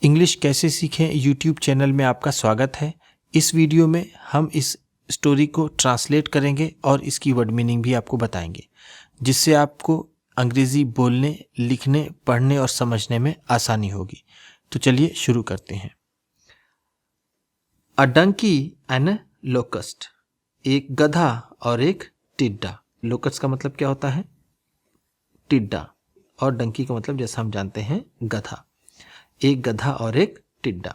English कैसे सीखें YouTube channel में आपका स्वागत है। इस वीडियो में हम इस स्टोरी को ट्रांसलेट करेंगे और इसकी वर्ड मीनिंग भी आपको बताएंगे, जिससे आपको अंग्रेज़ी बोलने, लिखने, पढ़ने और समझने में आसानी होगी। तो चलिए शुरू करते हैं। अ डंकी एंड अ लोकस्ट, एक गधा और एक टिड्डा। लोकस्ट का मतलब क्या होता है? टिड्डा। और डंकी का मतलब जैसा हम जानते हैं गधा। एक गधा और एक टिड्डा।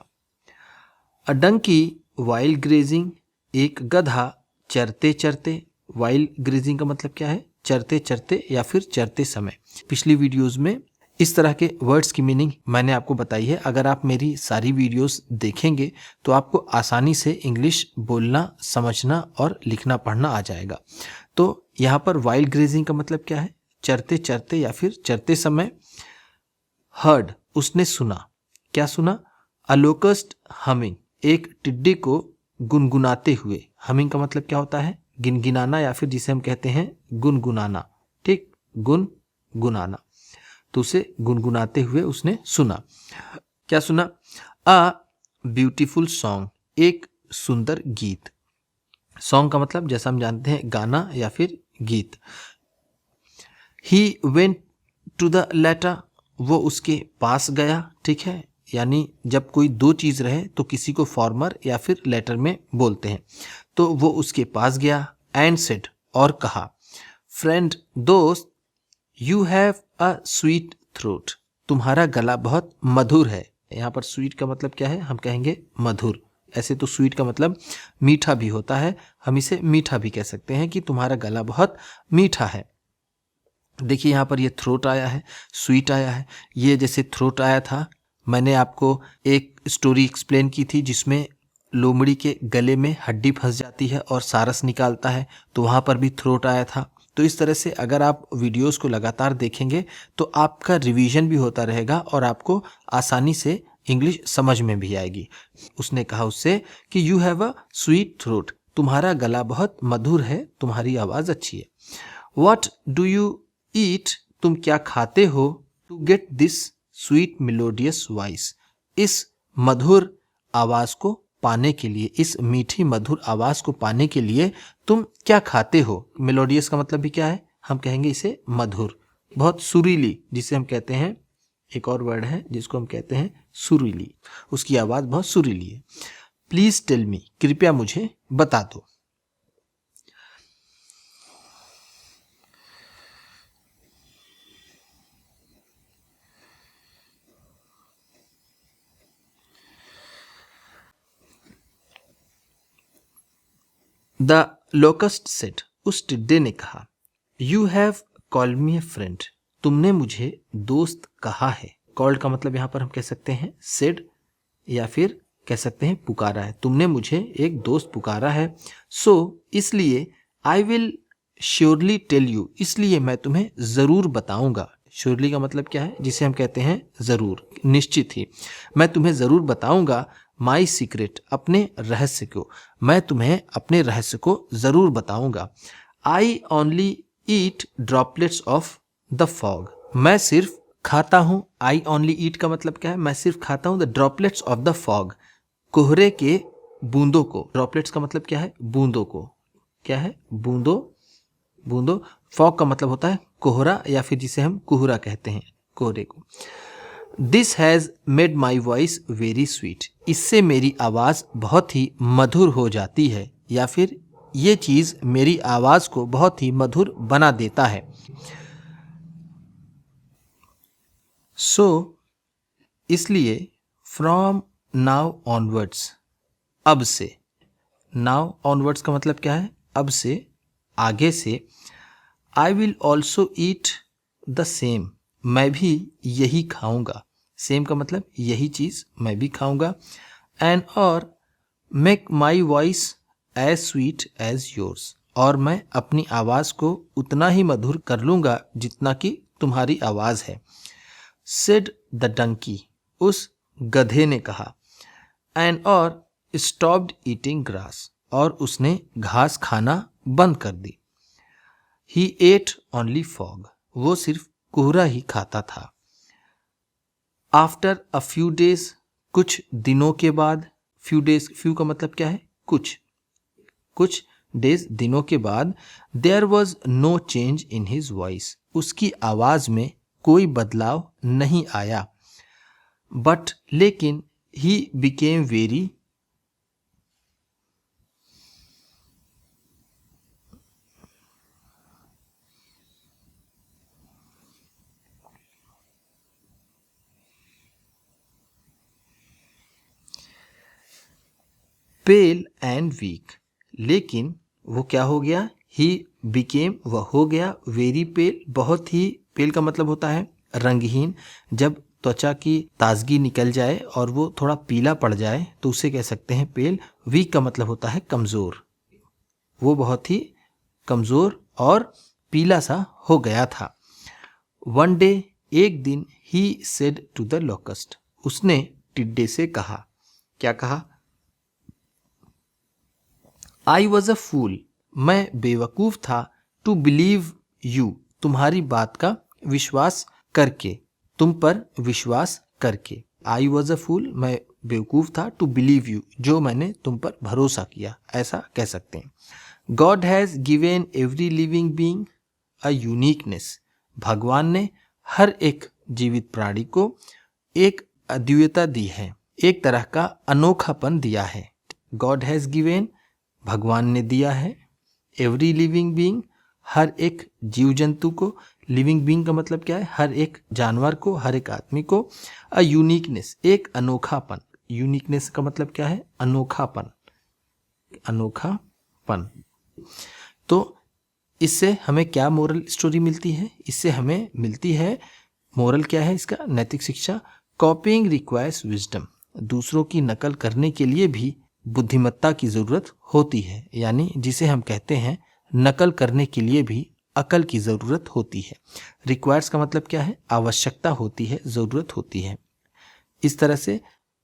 अ डंकी वाइल ग्रेजिंग, एक गधा चरते चरते। वाइल ग्रेजिंग का मतलब क्या है? चरते चरते या फिर चरते समय। पिछली वीडियोस में इस तरह के वर्ड्स की मीनिंग मैंने आपको बताई है। अगर आप मेरी सारी वीडियोस देखेंगे तो आपको आसानी से इंग्लिश बोलना, समझना और लिखना पढ़ना आ जाएगा। तो यहाँ पर वाइल ग्रेजिंग का मतलब क्या है? चरते चरते या फिर चरते समय। हर्ड, उसने सुना। क्या सुना? अ लोकस्ट हमिंग, एक टिड्डे को गुनगुनाते हुए। हमिंग का मतलब क्या होता है? गिनगिनाना या फिर जिसे हम कहते हैं गुनगुनाना। ठीक, गुनगुनाना। तो उसे गुनगुनाते हुए उसने सुना। क्या सुना? अ ब्यूटीफुल सॉन्ग, एक सुंदर गीत। सॉन्ग का मतलब जैसा हम जानते हैं गाना या फिर गीत। He went to the letter, वो उसके पास गया। ठीक है, यानी जब कोई दो चीज़ रहे तो किसी को फॉर्मर या फिर लेटर में बोलते हैं। तो वो उसके पास गया। एंड सेड, और कहा, फ्रेंड, दोस्त, you have a sweet throat, तुम्हारा गला बहुत मधुर है। यहाँ पर स्वीट का मतलब क्या है? हम कहेंगे मधुर। ऐसे तो स्वीट का मतलब मीठा भी होता है, हम इसे मीठा भी कह सकते हैं कि तुम्हारा गला बहुत मीठा है। देखिए यहाँ पर ये थ्रोट आया है, स्वीट आया है। ये जैसे थ्रोट आया था, मैंने आपको एक स्टोरी एक्सप्लेन की थी जिसमें लोमड़ी के गले में हड्डी फंस जाती है और सारस निकालता है, तो वहाँ पर भी थ्रोट आया था। तो इस तरह से अगर आप वीडियोस को लगातार देखेंगे तो आपका रिवीजन भी होता रहेगा और आपको आसानी से इंग्लिश समझ में भी आएगी। उसने कहा उससे कि you have a sweet throat, तुम्हारा गला बहुत मधुर है, तुम्हारी आवाज़ अच्छी है। व्हाट डू यू ईट, तुम क्या खाते हो? To get this sweet melodious voice, इस मधुर आवाज को पाने के लिए, इस मीठी मधुर आवाज को पाने के लिए तुम क्या खाते हो? मेलोडियस का मतलब भी क्या है? हम कहेंगे इसे मधुर, बहुत सुरीली, जिसे हम कहते हैं, एक और वर्ड है जिसको हम कहते हैं सुरीली। उसकी आवाज बहुत सुरीली है। प्लीज टेल मी, कृपया मुझे बता दो। द लोकस्ट सेड, उस टिड्डे ने कहा, you have called me A friend, तुमने मुझे दोस्त कहा है। कॉल्ड का मतलब यहाँ पर हम कह सकते हैं सेड या फिर कह सकते हैं पुकारा है। तुमने मुझे एक दोस्त पुकारा है। सो इसलिए I will surely tell you, इसलिए मैं तुम्हें ज़रूर बताऊंगा। श्योरली का मतलब क्या है? जिसे हम कहते हैं ज़रूर, निश्चित ही। मैं तुम्हें ज़रूर बताऊंगा माई सीक्रेट, अपने रहस्य को। मैं तुम्हें अपने रहस्य को ज़रूर बताऊंगा। I only eat droplets of the fog, मैं सिर्फ खाता हूँ। आई ओनली ईट का मतलब क्या है? मैं सिर्फ खाता हूँ the droplets of the fog, कोहरे के बूंदों को। ड्रॉपलेट्स का मतलब क्या है? बूंदों को। क्या है? बूंदों, बूंदों। फॉग का मतलब होता है कोहरा या फिर जिसे हम कोहरा कहते हैं, कोहरे को। This has made my voice very sweet, इससे मेरी आवाज़ बहुत ही मधुर हो जाती है, या फिर ये चीज़ मेरी आवाज़ को बहुत ही मधुर बना देता है। सो इसलिए फ्रॉम नाउ ऑनवर्ड्स, अब से। नाउ ऑनवर्ड्स का मतलब क्या है? अब से, आगे से। I will also eat the same, मैं भी यही खाऊंगा। सेम का मतलब यही चीज़ मैं भी खाऊंगा। एंड और make my voice as sweet as yours, और मैं अपनी आवाज़ को उतना ही मधुर कर लूँगा जितना कि तुम्हारी आवाज़ है। सेड द डंकी, उस गधे ने कहा। एंड और स्टॉप्ड ईटिंग ग्रास, और उसने घास खाना बंद कर दी। ही एट ओनली फॉग, वो सिर्फ कोहरा ही खाता था। आफ्टर अ फ्यू डेज, कुछ दिनों के बाद, फ्यू डेज, फ्यू का मतलब क्या है? कुछ डेज, दिनों के बाद, there was no change in his voice, उसकी आवाज में कोई बदलाव नहीं आया। बट, लेकिन, he became very, pale and weak, लेकिन वो क्या हो गया? ही बिकेम, वह हो गया, वेरी पेल, बहुत ही, पेल का मतलब होता है रंगहीन। जब त्वचा की ताजगी निकल जाए और वो थोड़ा पीला पड़ जाए तो उसे कह सकते हैं पेल। वीक का मतलब होता है कमज़ोर, वो बहुत ही कमज़ोर और पीला सा हो गया था। वन डे, एक दिन, he said to the locust, उसने टिड्डे से कहा, क्या कहा? आई वॉज अ फूल, मैं बेवकूफ़ था, टू बिलीव यू, तुम्हारी बात का विश्वास करके, तुम पर विश्वास करके। आई वॉज अ फूल, मैं बेवकूफ़ था, टू बिलीव यू, जो मैंने तुम पर भरोसा किया, ऐसा कह सकते हैं। God has given every living being a uniqueness, भगवान ने हर एक जीवित प्राणी को एक अद्वितीयता दी है, एक तरह का अनोखापन दिया है। गॉड हैज़ गिवेन, भगवान ने दिया है, एवरी लिविंग बीइंग, हर एक जीव जंतु को, लिविंग बीइंग का मतलब क्या है? हर एक जानवर को, हर एक आदमी को, अ यूनिकनेस, एक अनोखापन, यूनिकनेस का मतलब क्या है? अनोखापन, अनोखापन। तो इससे हमें क्या मोरल स्टोरी मिलती है? इससे हमें मिलती है, मोरल क्या है इसका? नैतिक शिक्षा। कॉपीइंग रिक्वायर्स विजडम, दूसरों की नकल करने के लिए भी बुद्धिमत्ता की ज़रूरत होती है, यानी जिसे हम कहते हैं नकल करने के लिए भी अकल की ज़रूरत होती है। रिक्वायर्स का मतलब क्या है? आवश्यकता होती है, ज़रूरत होती है। इस तरह से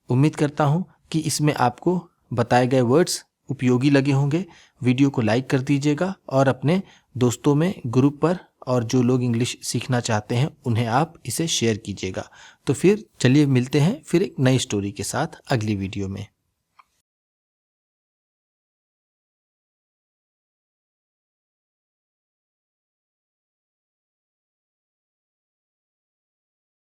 उम्मीद करता हूँ कि इसमें आपको बताए गए वर्ड्स उपयोगी लगे होंगे। वीडियो को लाइक कर दीजिएगा और अपने दोस्तों में, ग्रुप पर, और जो लोग इंग्लिश सीखना चाहते हैं उन्हें आप इसे शेयर कीजिएगा। तो फिर चलिए मिलते हैं फिर एक नई स्टोरी के साथ अगली वीडियो में।